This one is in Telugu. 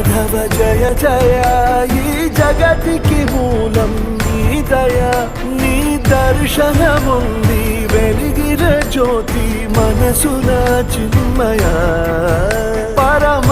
మాధవ జయ జయ ఈ జగతికి మూలం నీ దయ నీ దర్శనముంది వెలిగిన జ్యోతి మనసున చిన్మయ పరమ